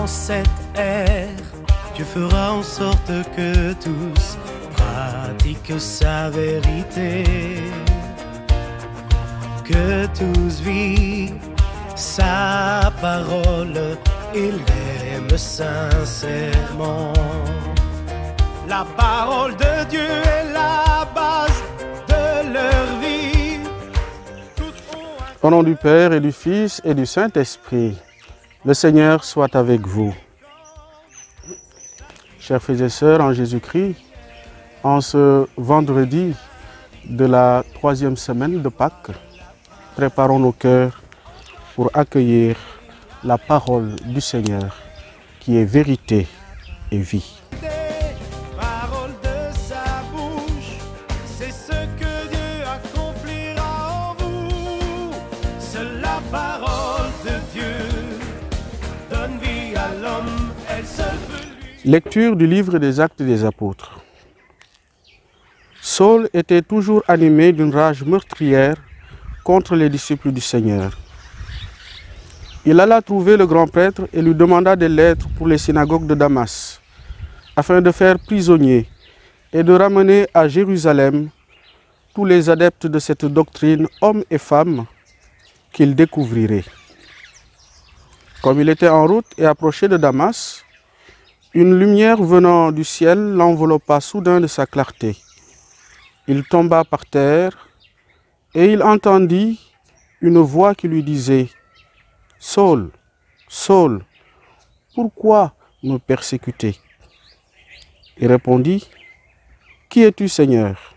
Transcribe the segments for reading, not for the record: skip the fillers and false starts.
Dans cette ère, Dieu fera en sorte que tous pratiquent sa vérité, que tous vivent sa parole et l'aiment sincèrement. La parole de Dieu est la base de leur vie. Au nom du Père et du Fils et du Saint-Esprit, le Seigneur soit avec vous. Chers frères et sœurs en Jésus-Christ, en ce vendredi de la 3e semaine de Pâques, préparons nos cœurs pour accueillir la parole du Seigneur qui est vérité et vie. Lecture du livre des Actes des Apôtres. Saul était toujours animé d'une rage meurtrière contre les disciples du Seigneur. Il alla trouver le grand prêtre et lui demanda des lettres pour les synagogues de Damas, afin de faire prisonnier et de ramener à Jérusalem tous les adeptes de cette doctrine, hommes et femmes, qu'il découvrirait. Comme il était en route et approchait de Damas, une lumière venant du ciel l'enveloppa soudain de sa clarté. Il tomba par terre et il entendit une voix qui lui disait « Saul, Saul, pourquoi me persécuter ?» Il répondit « Qui es-tu, Seigneur ? »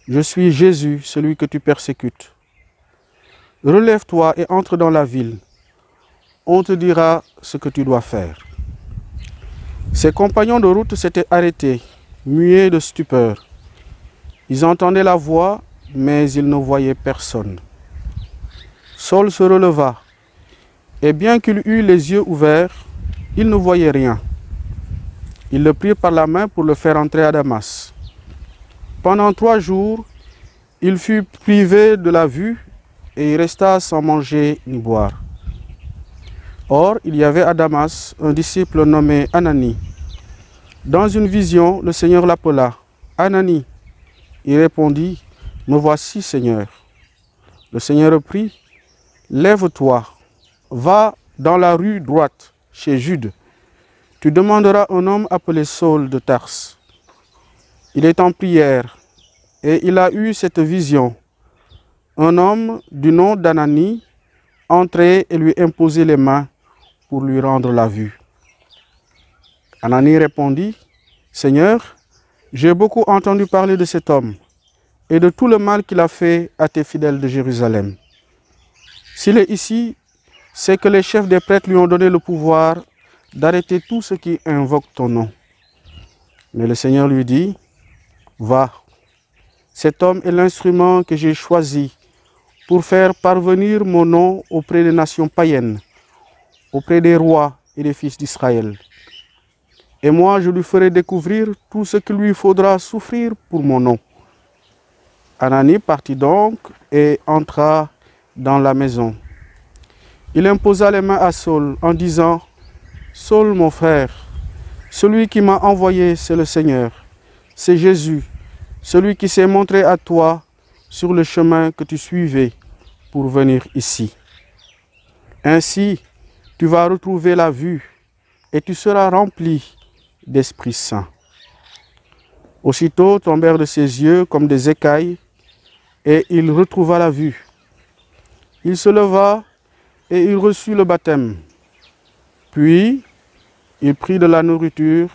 « Je suis Jésus, celui que tu persécutes. Relève-toi et entre dans la ville. On te dira ce que tu dois faire. » Ses compagnons de route s'étaient arrêtés, muets de stupeur. Ils entendaient la voix, mais ils ne voyaient personne. Saul se releva, et bien qu'il eût les yeux ouverts, il ne voyait rien. Ils le prirent par la main pour le faire entrer à Damas. Pendant 3 jours, il fut privé de la vue et il resta sans manger ni boire. Or, il y avait à Damas un disciple nommé Ananie. Dans une vision, le Seigneur l'appela. « Ananie !» Il répondit, « Me voici, Seigneur. » Le Seigneur reprit, « Lève-toi, va dans la rue droite, chez Jude. Tu demanderas un homme appelé Saul de Tarse. Il est en prière, et il a eu cette vision. Un homme du nom d'Ananie entrait et lui imposait les mains pour lui rendre la vue. » Ananie répondit, « Seigneur, j'ai beaucoup entendu parler de cet homme et de tout le mal qu'il a fait à tes fidèles de Jérusalem. S'il est ici, c'est que les chefs des prêtres lui ont donné le pouvoir d'arrêter tous ceux qui invoquent ton nom. » Mais le Seigneur lui dit, « Va, cet homme est l'instrument que j'ai choisi pour faire parvenir mon nom auprès des nations païennes, auprès des rois et des fils d'Israël. Et moi, je lui ferai découvrir tout ce qu'il lui faudra souffrir pour mon nom. » Ananie partit donc et entra dans la maison. Il imposa les mains à Saul en disant, « Saul, mon frère, celui qui m'a envoyé, c'est le Seigneur. C'est Jésus, celui qui s'est montré à toi sur le chemin que tu suivais pour venir ici. Ainsi, tu vas retrouver la vue et tu seras rempli d'Esprit Saint. » Aussitôt tombèrent de ses yeux comme des écailles et il retrouva la vue. Il se leva et il reçut le baptême. Puis, il prit de la nourriture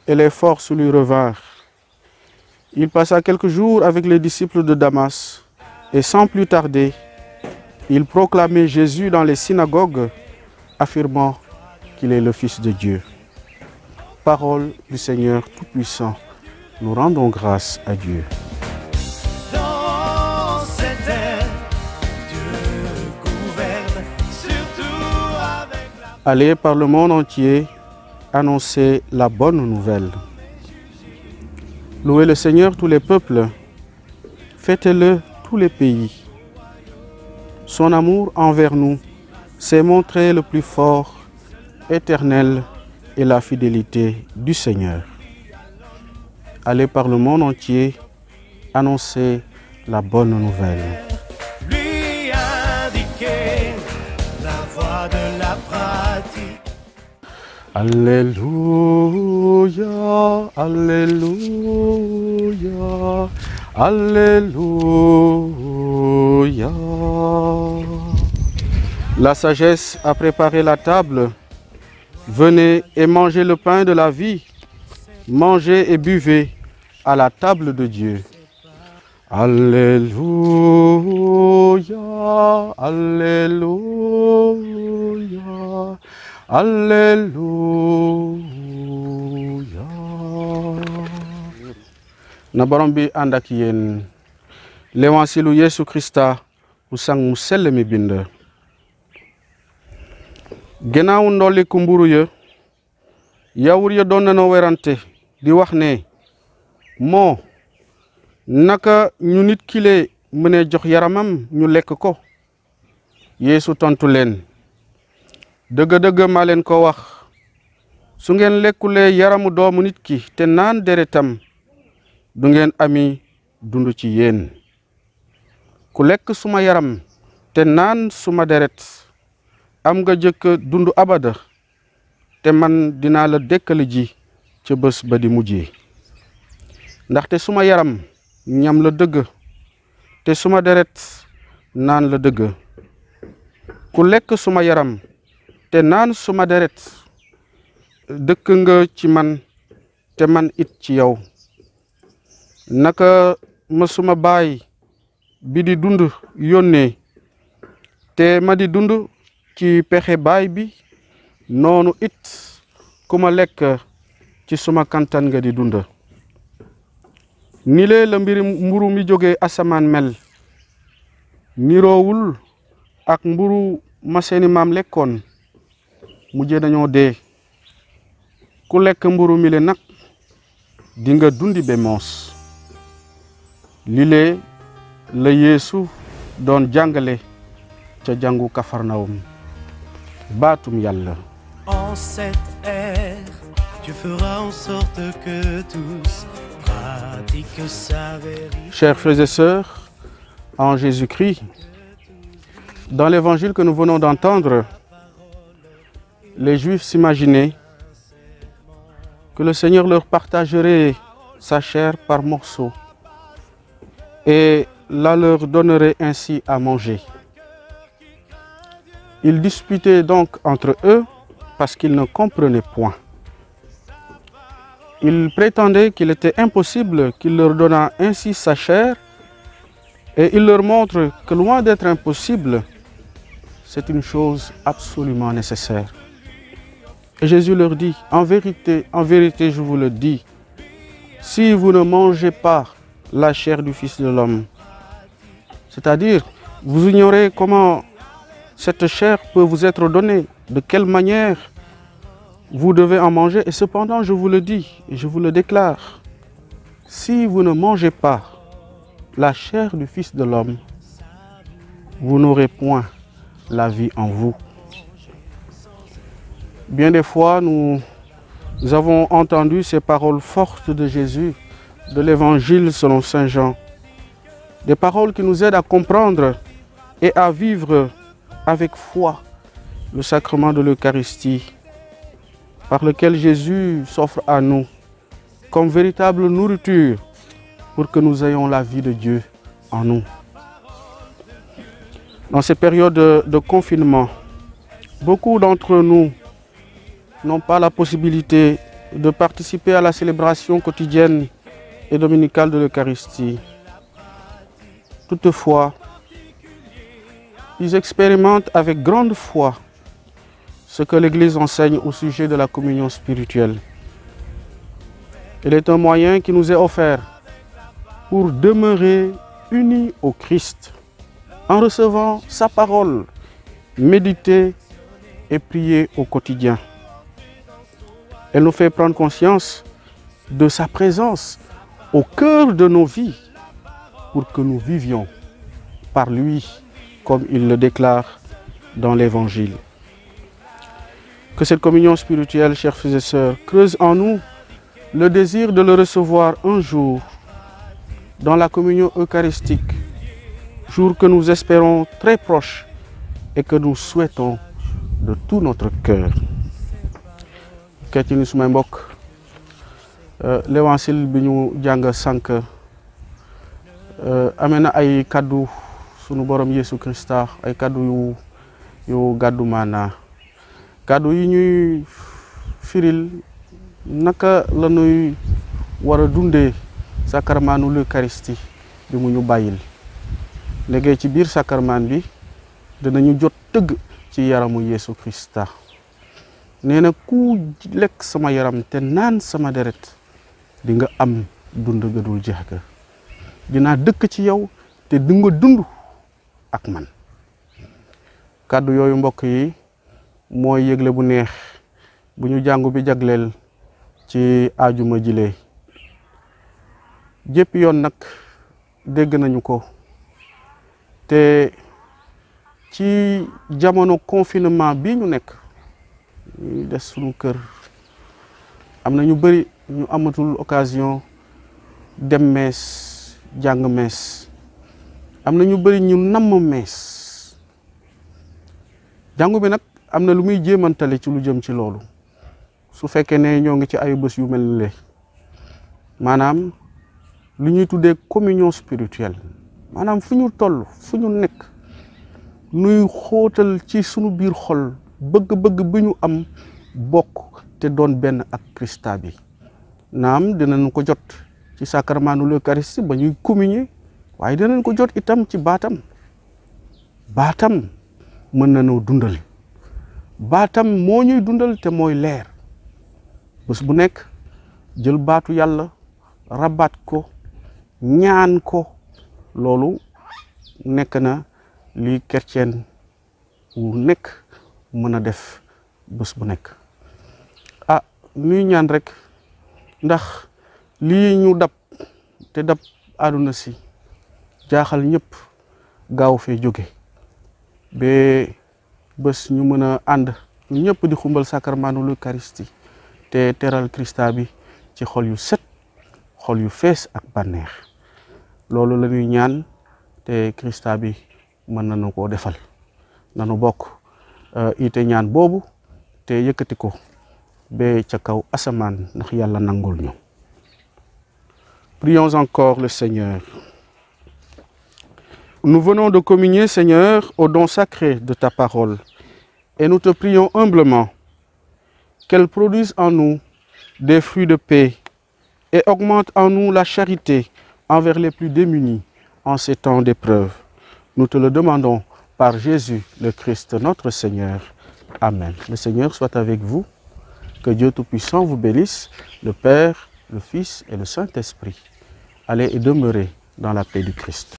et les forces lui revinrent. Il passa quelques jours avec les disciples de Damas et sans plus tarder, il proclamait Jésus dans les synagogues, affirmant qu'il est le Fils de Dieu. Parole du Seigneur Tout-Puissant, nous rendons grâce à Dieu. Dans cette ère, Dieu gouverne surtout avec la... Allez par le monde entier, annoncer la bonne nouvelle. Louez le Seigneur tous les peuples, fêtez-le tous les pays. Son amour envers nous s'est montré le plus fort éternel et la fidélité du Seigneur. Allez par le monde entier annoncer la bonne nouvelle. Lui indiquer la voie de la pratique. Alléluia, Alléluia, Alléluia. La sagesse a préparé la table. Venez et mangez le pain de la vie. Mangez et buvez à la table de Dieu. Alléluia, Alléluia, Alléluia. Na borom bi ànd ak yéen lewansilu Yesu Krista mu sang mu sell mi bind. Gannaaw ndolli ku mburu ya yawur ya doon nañoo werante di wax ne moo naka ñu nit kile mëne jox yaramam ñu lekk ko. Yeesu tontu leen dëgg-dëgg maa leen ko wax su ngeen lekkulee yaramu doomu nit ki te naan deretam du ngeen ami dund ci yéen. ku lekk suma yaram te naan suma deret am nga jëkk dund abada te man dinaa la dekkali ji ca bés ba di mujjee. ndaxte suma yaram ñam la dëgg te suma deret naan la dëgg. ku lekk suma yaram te naan suma deret dëkk nga ci man te man it ci yow. naka ma suma baay bi di dund yónnee te ma di dund ci pexe baay bi noonu it ku ma lekk ci suma kantan nga di dund. ni lee la mburu mi jóge asamaan mel niroowul ak mburu ma seeni maam lekkoon mujje dañoo dee. ku lekk mburu mi le nag di nga dundi be moos. li lee la Yeesu doon jàngale ca jàngu Kafarnawum. baatum Yàlla. En cette ère, tu feras en sorte que tous pratiquent sa vérité. Chers frères et sœurs, en Jésus-Christ, dans l'évangile que nous venons d'entendre, les Juifs s'imaginaient que le Seigneur leur partagerait sa chair par morceaux et la leur donnerait ainsi à manger. Ils disputaient donc entre eux parce qu'ils ne comprenaient point. Ils prétendaient qu'il était impossible qu'il leur donnât ainsi sa chair et il leur montre que loin d'être impossible, c'est une chose absolument nécessaire. Et Jésus leur dit, en vérité, je vous le dis, si vous ne mangez pas la chair du Fils de l'homme, c'est-à-dire, vous ignorez comment cette chair peut vous être donnée, de quelle manière vous devez en manger, et cependant je vous le dis, et je vous le déclare, si vous ne mangez pas la chair du Fils de l'homme, vous n'aurez point la vie en vous. Bien des fois, nous avons entendu ces paroles fortes de Jésus, de l'Évangile selon Saint Jean, des paroles qui nous aident à comprendre et à vivre avec foi le sacrement de l'Eucharistie, par lequel Jésus s'offre à nous comme véritable nourriture pour que nous ayons la vie de Dieu en nous. Dans ces périodes de confinement, beaucoup d'entre nous n'ont pas la possibilité de participer à la célébration quotidienne et dominicale de l'Eucharistie. Toutefois, ils expérimentent avec grande foi ce que l'Église enseigne au sujet de la communion spirituelle. Elle est un moyen qui nous est offert pour demeurer unis au Christ, en recevant sa parole, méditer et prier au quotidien. Elle nous fait prendre conscience de sa présence au cœur de nos vies pour que nous vivions par lui, comme il le déclare dans l'Évangile. Que cette communion spirituelle, chers frères et sœurs, creuse en nous le désir de le recevoir un jour dans la communion eucharistique, jour que nous espérons très proche et que nous souhaitons de tout notre cœur. Chrétien sumay mbokk l'évangile bi ñu jàng sànq amee na ay kaddu sunu borom Yesu Krista ay kaddu yu gàddu maanaa kaddu yi ñuy firil naka la ñuy war a dundee sakarmaanu l'Eucharistie bi mu ñu bàyyil léegi ci biir sakarmaan bi dinañu jot tëgg ci yaramu Yesu Krista nee na ku lekk sama yaram te naan sama deret di nga am dund ga dul jeex ga dinaa dëkk ci yow te di nga dund ak man kàddu yooyu mbokk yi mooy yëgle bu neex bu ñu jàngu bi jagleel ci ajuma jile jépp yoon nag dégg nañu ko te ci jamono confinement bi ñu nekk ñu des suñu kër am na ñu bëri ñu amatul occasion dem mees jàng mees am na ñu bëri ñu namm mees jàngu bi nag am na lu muy jéemantale ci lu jëm ci loolu su fekkee ne ñoo ngi ci ay bés yu mel ni maanaam lu ñuy tuddee communion spirituelle maanaam fu ñu toll fu ñu nekk nuy xóotal ci sunu biir xol bëgg-bëgg bi ñu am bokk te doon benn ak Krista bi naam dinañ ko jot ci sacrement l'Eucharistie ba ñuy communier waaye dinañ ko jot itam ci baatam mën nañoo dundal baatam moo ñuy dundal te mooy leer bés bu nekk jël baatu yàlla rabaat ko ñaan ko loolu nekk na li chrétien wu nekk mën a def bés bu nekk ñuy ñaan rek ndax lii ñu dab te dab àdduna si jaaxal ñëpp gaaw fee jóge ba bés ñu mën a ànd ñu ñëpp di xumbal sacrement l'Eucharistie te teral Krista bi ci xol yu set xol yu fees ak bànneex loolu la ñuy ñaan te Krista bi mën nañu koo defal nanu bokk ite ñaan boobu te yëkkati ko ba ca kaw asamaan ndax yàlla nangul ñu. Prions encore le Seigneur. Nous venons de communier, Seigneur, au don sacré de ta parole et nous te prions humblement qu'elle produise en nous des fruits de paix et augmente en nous la charité envers les plus démunis en ces temps d'épreuve. Nous te le demandons par Jésus le Christ, notre Seigneur. Amen. Le Seigneur soit avec vous. Que Dieu Tout-Puissant vous bénisse, le Père, le Fils et le Saint-Esprit. Allez et demeurez dans la paix du Christ.